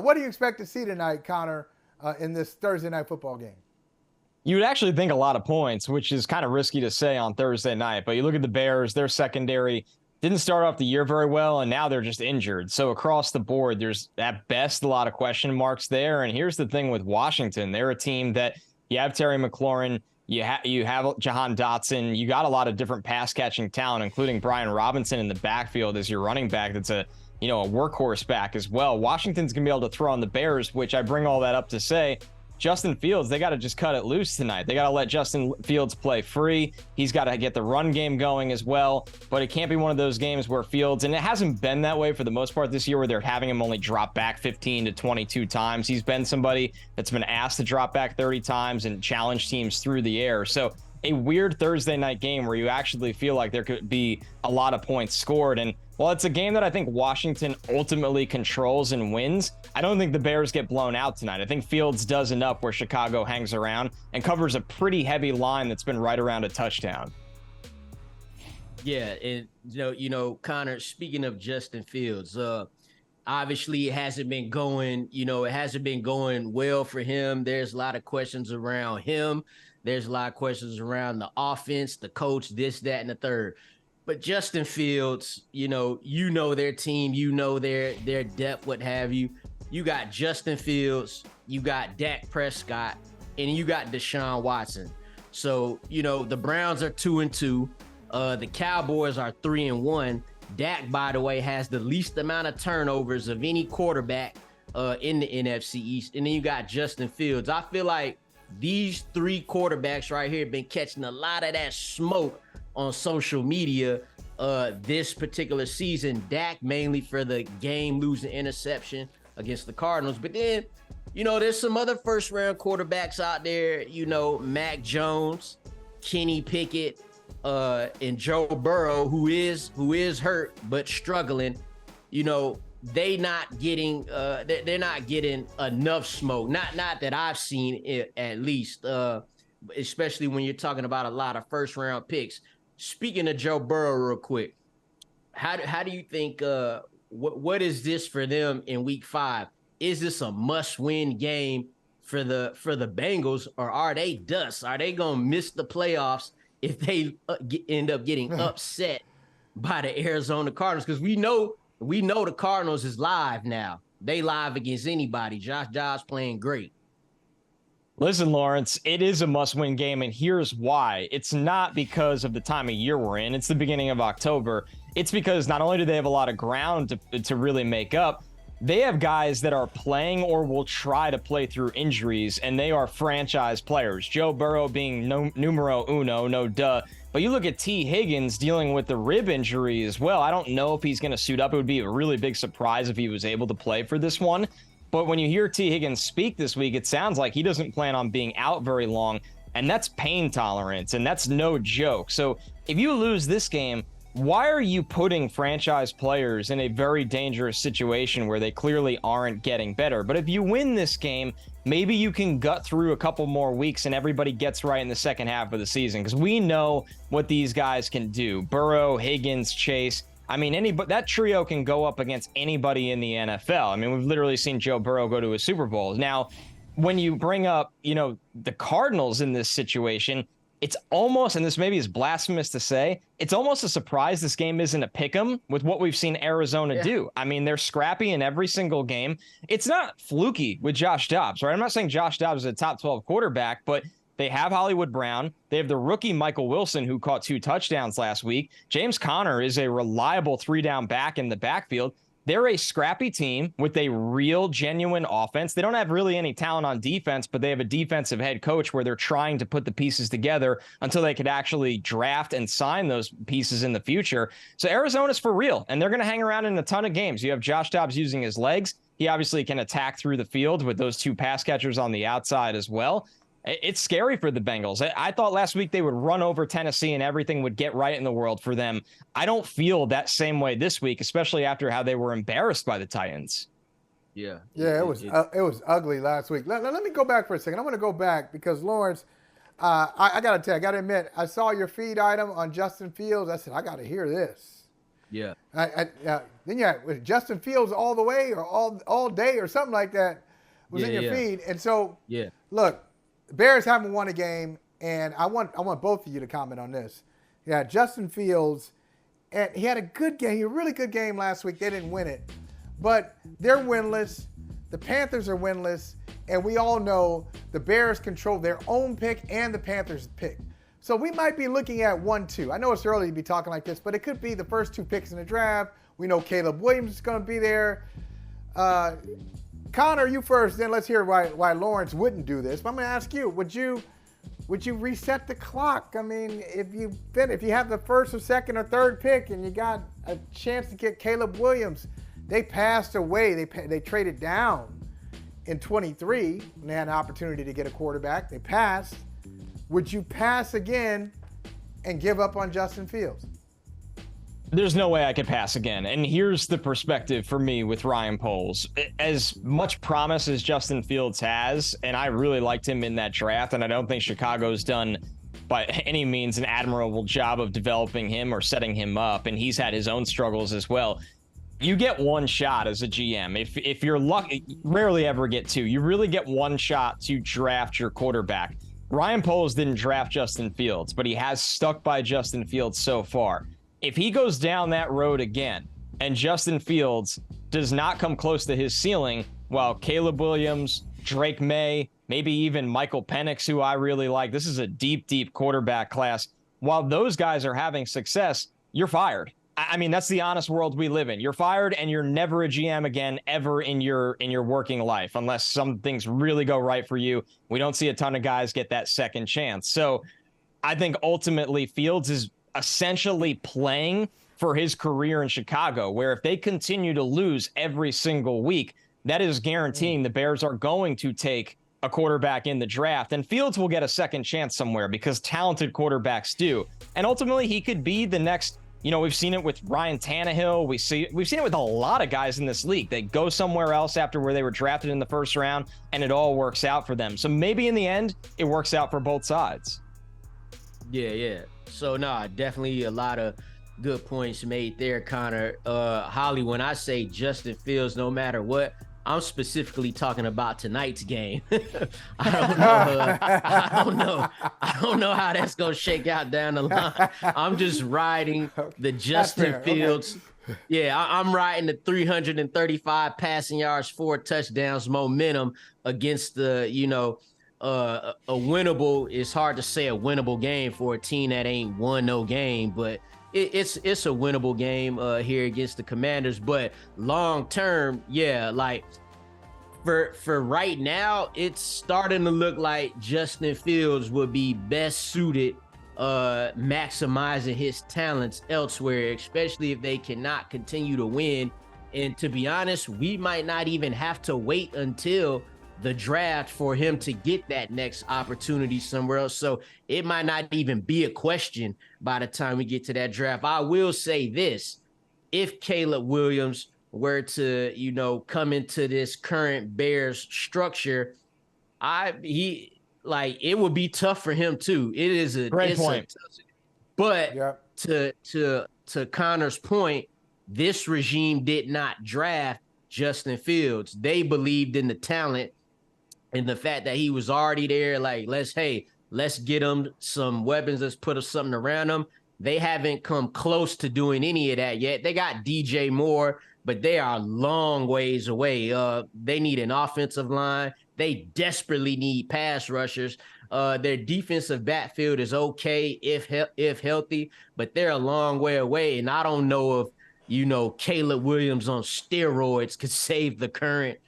what do you expect to see tonight, Connor, in this Thursday night football game? You would actually think a lot of points, which is kind of risky to say on Thursday night. But you look at the Bears, their secondary didn't start off the year very well, and now they're just injured. So across the board, there's at best a lot of question marks there. And here's the thing with Washington. They're a team that you have Terry McLaurin, you have Jahan Dotson, you got a lot of different pass catching talent, including Brian Robinson in the backfield as your running back. That's a workhorse back as well. Washington's gonna be able to throw on the Bears, which I bring all that up to say Justin Fields, they got to just cut it loose tonight. They got to let Justin Fields play free. He's got to get the run game going as well. But it can't be one of those games where Fields, and it hasn't been that way for the most part this year, where they're having him only drop back 15 to 22 times. He's been somebody that's been asked to drop back 30 times and challenge teams through the air. So a weird Thursday night game where you actually feel like there could be a lot of points scored. And while it's a game that I think Washington ultimately controls and wins, I don't think the Bears get blown out tonight. I think Fields does enough where Chicago hangs around and covers a pretty heavy line that's been right around a touchdown. Yeah, and Connor, speaking of Justin Fields, obviously it hasn't been going well for him. There's a lot of questions around him. There's a lot of questions around the offense, the coach, this, that, and the third. But Justin Fields, their team, their depth, what have you. You got Justin Fields, you got Dak Prescott, and you got Deshaun Watson. So, the Browns are 2-2. The Cowboys are 3-1. Dak, by the way, has the least amount of turnovers of any quarterback in the NFC East. And then you got Justin Fields. I feel like these three quarterbacks right here have been catching a lot of that smoke on social media this particular season. Dak mainly for the game-losing interception against the Cardinals. But then, there's some other first-round quarterbacks out there, Mac Jones, Kenny Pickett, and Joe Burrow, who is hurt but struggling. They're not getting enough smoke. Not that I've seen it, at least, especially when you're talking about a lot of first-round picks. Speaking of Joe Burrow real quick, how do you think what is this for them in week 5? Is this a must-win game for the Bengals, or are they dust? Are they going to miss the playoffs if they end up getting upset by the Arizona Cardinals? Because we know the Cardinals is live now. They live against anybody. Josh Dobbs playing great. Listen, Lawrence, it is a must-win game, and here's why. It's not because of the time of year we're in. It's the beginning of October. It's because not only do they have a lot of ground to really make up, they have guys that are playing or will try to play through injuries, and they are franchise players. Joe Burrow being numero uno, no duh. But you look at T. Higgins dealing with the rib injury as well. I don't know if he's going to suit up. It would be a really big surprise if he was able to play for this one. But when you hear T. Higgins speak this week, it sounds like he doesn't plan on being out very long, and that's pain tolerance, and that's no joke. So if you lose this game, why are you putting franchise players in a very dangerous situation where they clearly aren't getting better? But if you win this game, maybe you can gut through a couple more weeks and everybody gets right in the second half of the season, because we know what these guys can do. Burrow, Higgins, Chase. I mean, that trio can go up against anybody in the NFL. I mean, we've literally seen Joe Burrow go to a Super Bowl. Now, when you bring up, the Cardinals in this situation, it's almost, and this maybe is blasphemous to say, it's almost a surprise this game isn't a pick'em with what we've seen Arizona do. I mean, they're scrappy in every single game. It's not fluky with Josh Dobbs, right? I'm not saying Josh Dobbs is a top 12 quarterback, but they have Hollywood Brown. They have the rookie Michael Wilson, who caught 2 touchdowns last week. James Conner is a reliable 3-down back in the backfield. They're a scrappy team with a real, genuine offense. They don't have really any talent on defense, but they have a defensive head coach where they're trying to put the pieces together until they could actually draft and sign those pieces in the future. So Arizona's for real, and they're going to hang around in a ton of games. You have Josh Dobbs using his legs. He obviously can attack through the field with those 2 pass catchers on the outside as well. It's scary for the Bengals. I thought last week they would run over Tennessee and everything would get right in the world for them. I don't feel that same way this week, especially after how they were embarrassed by the Titans. Yeah, it was ugly last week. Let me go back for a second. I want to go back because, Lawrence, I got to admit, I saw your feed item on Justin Fields. I said, I got to hear this. Yeah. Then you had Justin Fields all the way or all day or something like that was in your feed. And so, look, the Bears haven't won a game, and I want both of you to comment on this. Yeah, Justin Fields, and he had a good game, a really good game last week. They didn't win it, but they're winless. The Panthers are winless, and we all know the Bears control their own pick and the Panthers' pick. So we might be looking at 1-2. I know it's early to be talking like this, but it could be the first 2 picks in the draft. We know Caleb Williams is going to be there. Connor, you first. Then let's hear why Lawrence wouldn't do this. But I'm going to ask you: Would you reset the clock? I mean, if you have the first or second or third pick and you got a chance to get Caleb Williams, they passed away. They traded down in 23 when they had an opportunity to get a quarterback. They passed. Would you pass again and give up on Justin Fields? There's no way I could pass again. And here's the perspective for me with Ryan Poles. As much promise as Justin Fields has, and I really liked him in that draft, and I don't think Chicago's done by any means an admirable job of developing him or setting him up, and he's had his own struggles as well. You get one shot as a GM. If you're lucky, rarely ever get 2. You really get one shot to draft your quarterback. Ryan Poles didn't draft Justin Fields, but he has stuck by Justin Fields so far. If he goes down that road again and Justin Fields does not come close to his ceiling, while Caleb Williams, Drake May, maybe even Michael Penix, who I really like, this is a deep, deep quarterback class. While those guys are having success, you're fired. I mean, that's the honest world we live in. You're fired and you're never a GM again ever in your working life unless some things really go right for you. We don't see a ton of guys get that second chance. So I think ultimately Fields is essentially playing for his career in Chicago, where if they continue to lose every single week, that is guaranteeing the Bears are going to take a quarterback in the draft, and Fields will get a second chance somewhere because talented quarterbacks do. And ultimately he could be the next. We've seen it with Ryan Tannehill. We've seen it with a lot of guys in this league. They go somewhere else after where they were drafted in the first round, and it all works out for them. So maybe in the end, it works out for both sides. Yeah. So, definitely a lot of good points made there, Connor. Holley, when I say Justin Fields, no matter what, I'm specifically talking about tonight's game. I don't know how that's gonna shake out down the line. I'm just riding the Justin Fields. Okay. Yeah, I'm riding the 335 passing yards, 4 touchdowns momentum against the, a winnable. It's hard to say a winnable game for a team that ain't won no game, but it's a winnable game here against the Commanders. But long term, for right now, it's starting to look like Justin Fields would be best suited maximizing his talents elsewhere, especially if they cannot continue to win. And to be honest, we might not even have to wait until the draft for him to get that next opportunity somewhere else. So it might not even be a question by the time we get to that draft. I will say this: if Caleb Williams were to, come into this current Bears structure, it would be tough for him too. It is a great point. But to Connor's point, this regime did not draft Justin Fields. They believed in the talent and the fact that he was already there. Like, let's get him some weapons. Let's put something around him. They haven't come close to doing any of that yet. They got DJ Moore, but they are a long ways away. They need an offensive line. They desperately need pass rushers. Their defensive backfield is okay if healthy, but they're a long way away. And I don't know if, Caleb Williams on steroids could save the current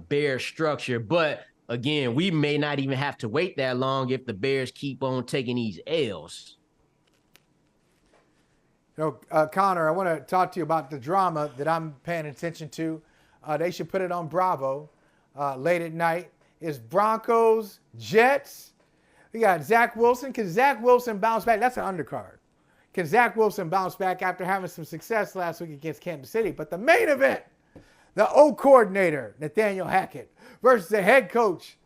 Bear structure. But again, we may not even have to wait that long if the Bears keep on taking these L's. Connor, I want to talk to you about the drama that I'm paying attention to. They should put it on Bravo late at night. It's Broncos, Jets. We got Zach Wilson. Can Zach Wilson bounce back? That's an undercard. Can Zach Wilson bounce back after having some success last week against Kansas City? But the main event, the O coordinator, Nathaniel Hackett, versus the head coach,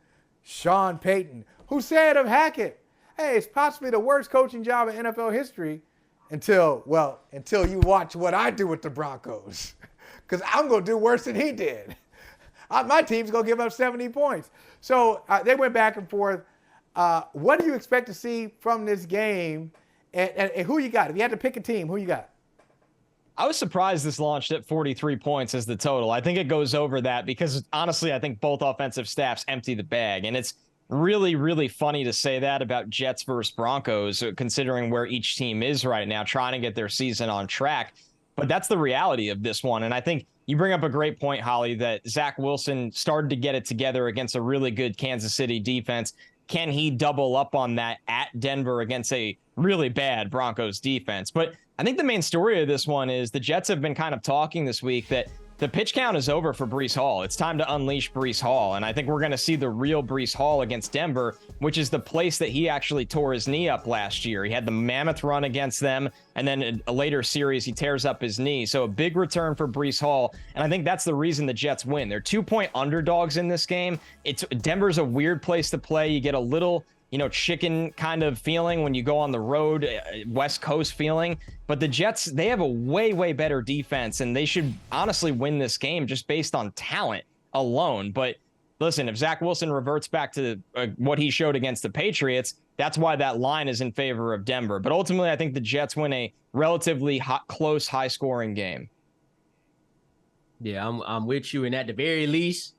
Sean Payton, who said of Hackett, hey, it's possibly the worst coaching job in NFL history. until you watch what I do with the Broncos, because I'm going to do worse than he did. My team's going to give up 70 points. So they went back and forth. What do you expect to see from this game, and who you got? If you had to pick a team, who you got? I was surprised this launched at 43 points as the total. I think it goes over that because, honestly, I think both offensive staffs empty the bag. And it's really, really funny to say that about Jets versus Broncos, considering where each team is right now, trying to get their season on track. But that's the reality of this one. And I think you bring up a great point, Holley, that Zach Wilson started to get it together against a really good Kansas City defense. Can he double up on that at Denver against a really bad Broncos defense? But I think the main story of this one is the Jets have been kind of talking this week that the pitch count is over for Breece Hall. It's time to unleash Breece Hall. And I think we're going to see the real Breece Hall against Denver, which is the place that he actually tore his knee up last year. He had the mammoth run against them, and then in a later series, he tears up his knee. So a big return for Breece Hall. And I think that's the reason the Jets win. They're 2-point underdogs in this game. Denver's a weird place to play. You get a little chicken kind of feeling when you go on the road, West Coast feeling. But the Jets, they have a way, way better defense, and they should honestly win this game just based on talent alone. But listen, if Zach Wilson reverts back to what he showed against the Patriots, that's why that line is in favor of Denver. But ultimately, I think the Jets win a relatively close, high-scoring game. Yeah, I'm with you. And at the very least,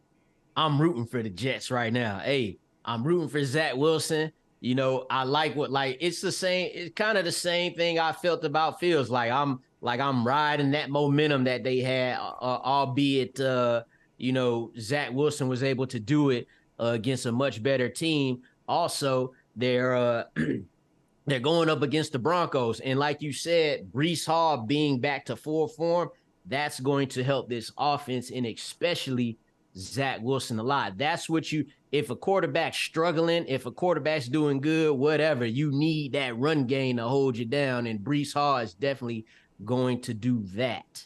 I'm rooting for the Jets right now. Hey, I'm rooting for Zach Wilson. I like it's the same. It's kind of the same thing I felt about Fields. I'm riding that momentum that they had, albeit, Zach Wilson was able to do it against a much better team. Also, they're going up against the Broncos. And like you said, Breece Hall being back to full form, that's going to help this offense and especially Zach Wilson a lot. That's what if a quarterback's struggling, if a quarterback's doing good, whatever, you need that run game to hold you down. And Breece Hall is definitely going to do that.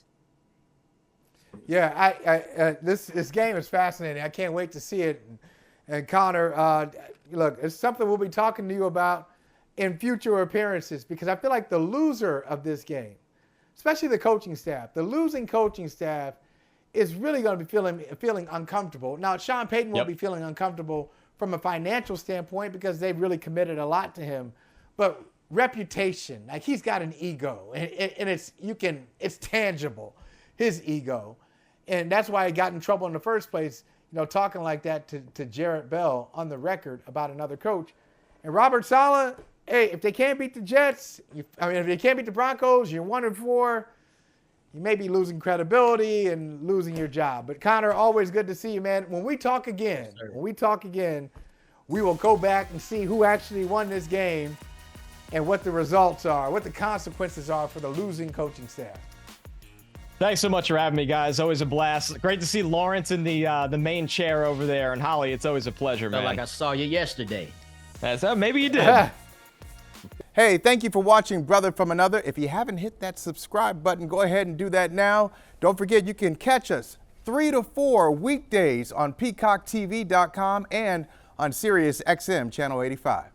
Yeah, this game is fascinating. I can't wait to see it. And Connor, look, it's something we'll be talking to you about in future appearances, because I feel like the loser of this game, especially the coaching staff, the losing coaching staff is really going to be feeling uncomfortable. Now, Sean Payton won't be feeling uncomfortable from a financial standpoint because they've really committed a lot to him. But reputation, like he's got an ego, and it's tangible, his ego. And that's why he got in trouble in the first place, talking like that to Jarrett Bell on the record about another coach. And Robert Saleh, hey, if they can't beat the Jets, if they can't beat the Broncos, you're 1-4. You may be losing credibility and losing your job. But Connor, always good to see you, man. When we talk again, we will go back and see who actually won this game and what the results are, what the consequences are for the losing coaching staff. Thanks so much for having me, guys. Always a blast. Great to see Lawrence in the main chair over there. And Holley, it's always a pleasure, man. Felt like I saw you yesterday. Maybe you did. Hey, thank you for watching Brother from Another. If you haven't hit that subscribe button, go ahead and do that now. Don't forget, you can catch us 3 to 4 weekdays on PeacockTV.com and on Sirius XM Channel 85.